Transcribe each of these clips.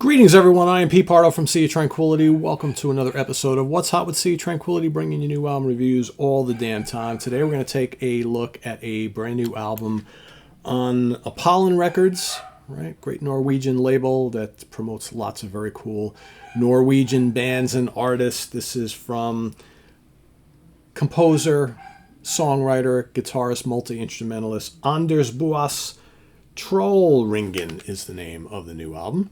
Greetings, everyone. I am Pete Pardo from Sea of Tranquility. Welcome to another episode of What's Hot with Sea of Tranquility, bringing you new album reviews all the damn time. Today, we're going to take a look at a brand new album on Apollon Records, right? Great Norwegian label that promotes lots of very cool Norwegian bands and artists. This is from composer, songwriter, guitarist, multi-instrumentalist Anders Buaas Trollringen is the name of the new album.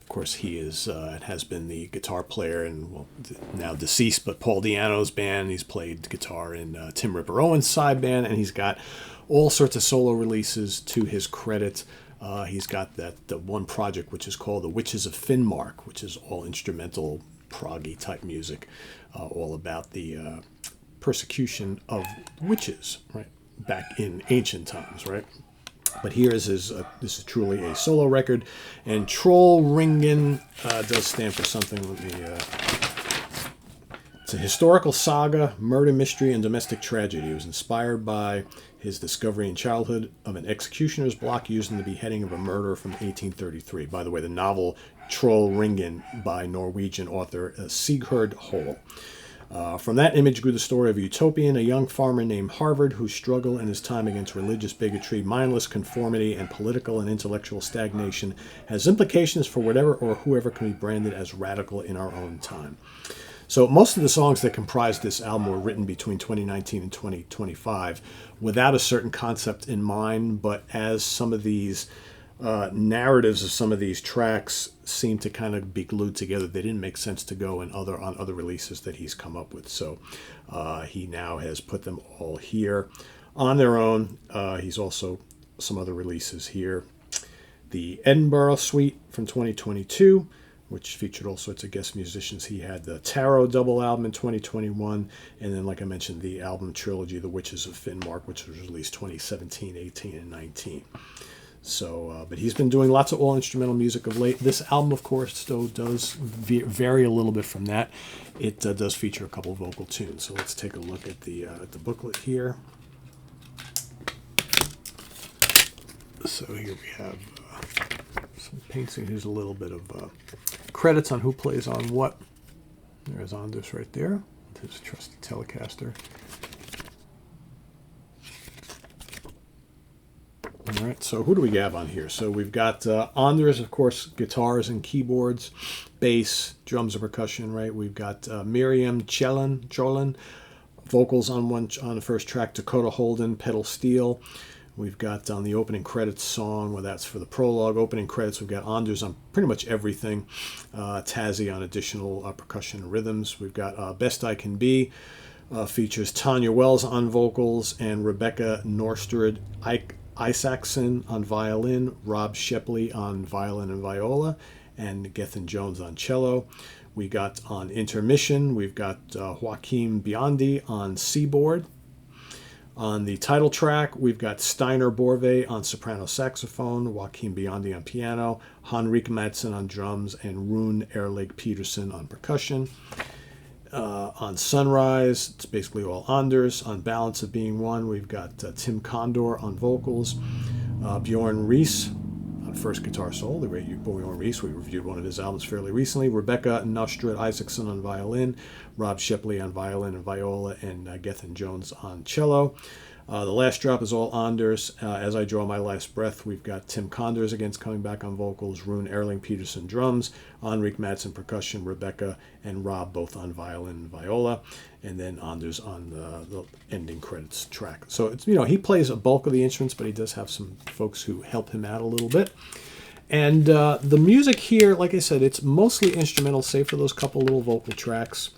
Of course, he has been the guitar player in, well, now deceased, but Paul Di'Anno's band. He's played guitar in Tim Ripper Owens' side band, and he's got all sorts of solo releases to his credit. He's got the one project which is called The Witches of Finnmark, which is all instrumental, proggy type music, all about the persecution of witches, right, back in ancient times, right? But here is this is truly a solo record, and Trollringen does stand for something. It's a historical saga, murder mystery, and domestic tragedy. It was inspired by his discovery in childhood of an executioner's block used in the beheading of a murderer from 1833. By the way, the novel Trollringen by Norwegian author Sigurd Hoel. From that image grew the story of a utopian, a young farmer named Harvard whose struggle in his time against religious bigotry, mindless conformity, and political and intellectual stagnation has implications for whatever or whoever can be branded as radical in our own time. So most of the songs that comprise this album were written between 2019 and 2025 without a certain concept in mind, but as some of these narratives of some of these tracks seem to kind of be glued together, they didn't make sense to go on other releases that he's come up with. So he now has put them all here on their own. He's also some other releases here. The Edinburgh Suite from 2022, which featured all sorts of guest musicians. He had the Tarot double album in 2021, and then, like I mentioned, the album trilogy, The Witches of Finnmark, which was released 2017, 18, and 19. So, but he's been doing lots of all-instrumental music of late. This album, of course, though, does vary a little bit from that. It does feature a couple of vocal tunes. So let's take a look at the booklet here. So here we have some painting. Here's a little bit of credits on who plays on what. There's Anders right there, his trusty Telecaster. All right, so who do we have on here? So we've got Anders, of course, guitars and keyboards, bass, drums and percussion, right? We've got Miriam Cholin, vocals on the first track, Dakota Holden, pedal steel. We've got on the opening credits song, well, that's for the prologue. Opening credits, we've got Anders on pretty much everything. Tazzy on additional percussion and rhythms. We've got Best I Can Be, features Tanya Wells on vocals and Rebecca Norstrud Isaacson on violin, Rob Shepley on violin and viola, and Gethin Jones on cello. We got on intermission, we've got Joachim Biondi on seaboard. On the title track, we've got Steiner Borve on soprano saxophone, Joachim Biondi on piano, Henrik Madsen on drums, and Rune Erlich Peterson on percussion. On Sunrise, it's basically all Anders. On Balance of Being One, we've got Tim Condor on vocals, Bjorn Rees on first guitar solo, the great Bjorn Rees. We reviewed one of his albums fairly recently. Rebecca Nostrud Isaacson on violin, Rob Shepley on violin and viola, and Gethin Jones on cello. The last drop is all Anders. As I Draw My Last Breath, we've got Tim Condors again coming back on vocals, Rune Erling Peterson drums, Henrik Madsen percussion, Rebecca and Rob both on violin and viola, and then Anders on the ending credits track. So it's, he plays a bulk of the instruments, but he does have some folks who help him out a little bit. And the music here, like I said, it's mostly instrumental, save for those couple little vocal tracks.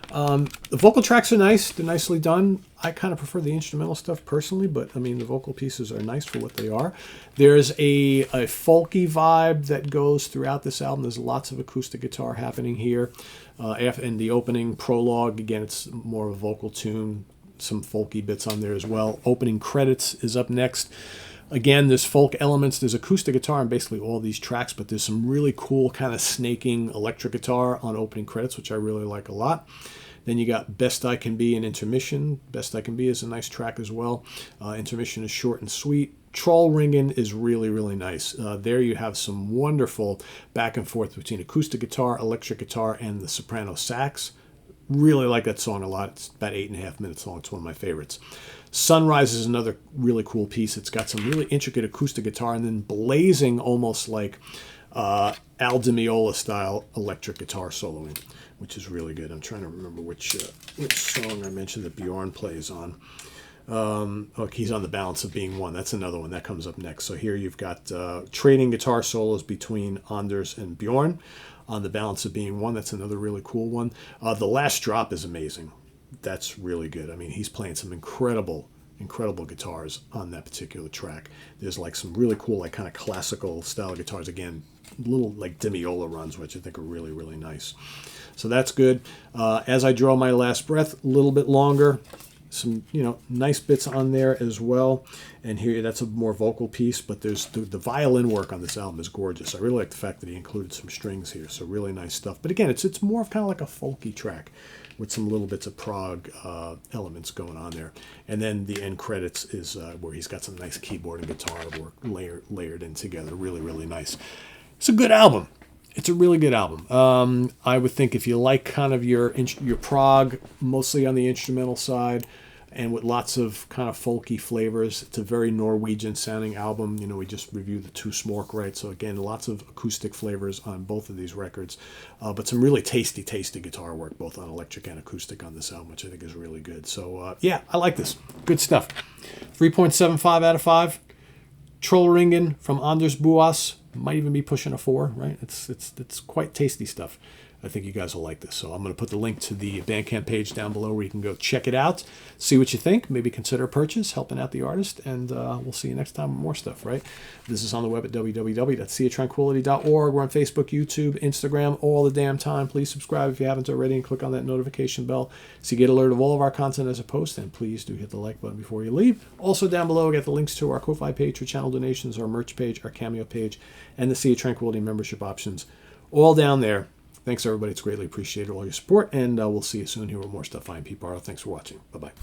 The vocal tracks are nice. They're nicely done. I kind of prefer the instrumental stuff personally, but I mean, the vocal pieces are nice for what they are. There's a folky vibe that goes throughout this album. There's lots of acoustic guitar happening here. In the opening prologue, again, it's more of a vocal tune, some folky bits on there as well. Opening credits is up next. Again, there's folk elements. There's acoustic guitar on basically all these tracks, but there's some really cool kind of snaking electric guitar on opening credits, which I really like a lot. Then you got Best I Can Be and Intermission. Best I Can Be is a nice track as well. Intermission is short and sweet. Trollringen is really, really nice. There you have some wonderful back and forth between acoustic guitar, electric guitar, and the soprano sax. Really like that song a lot. It's about 8.5 minutes long. It's one of my favorites. Sunrise is another really cool piece. It's got some really intricate acoustic guitar and then blazing, almost like Al Di Meola style electric guitar soloing, which is really good. I'm trying to remember which song I mentioned that Bjorn plays on. He's on The Balance of Being One. That's another one that comes up next. So here you've got trading guitar solos between Anders and Bjorn on The Balance of Being One. That's another really cool one. The Last Drop is amazing. That's really good. I mean, he's playing some incredible guitars on that particular track. There's like some really cool, like kind of classical style guitars. Again, little like Di Meola runs, which I think are really, really nice. So that's good. As I Draw My Last Breath, a little bit longer. Some, nice bits on there as well. And here, that's a more vocal piece, but there's the violin work on this album is gorgeous. I really like the fact that he included some strings here, so really nice stuff. But again, it's more of kind of like a folky track with some little bits of prog elements going on there. And then the end credits is where he's got some nice keyboard and guitar work layered in together. Really, really nice. It's a good album. It's a really good album. I would think if you like kind of your prog, mostly on the instrumental side, and with lots of kind of folky flavors, it's a very Norwegian sounding album. We just reviewed the Two Smork, right? So again, lots of acoustic flavors on both of these records, but some really tasty guitar work, both on electric and acoustic on this album, which I think is really good. So yeah, I like this. Good stuff. 3.75 out of 5. Trollringen from Anders Buaas. Might even be pushing a 4, right? It's quite tasty stuff. I think you guys will like this. So I'm going to put the link to the Bandcamp page down below where you can go check it out, see what you think, maybe consider a purchase, helping out the artist, and we'll see you next time with more stuff, right? This is on the web at www.seatranquility.org. We're on Facebook, YouTube, Instagram, all the damn time. Please subscribe if you haven't already and click on that notification bell so you get alert of all of our content as a post, and please do hit the like button before you leave. Also down below, we got the links to our Ko-Fi page for channel donations, our merch page, our Cameo page, and the Sea of Tranquility membership options, all down there. Thanks, everybody. It's greatly appreciated, all your support, and we'll see you soon here with more stuff. I'm Pete Pardo. Thanks for watching. Bye-bye.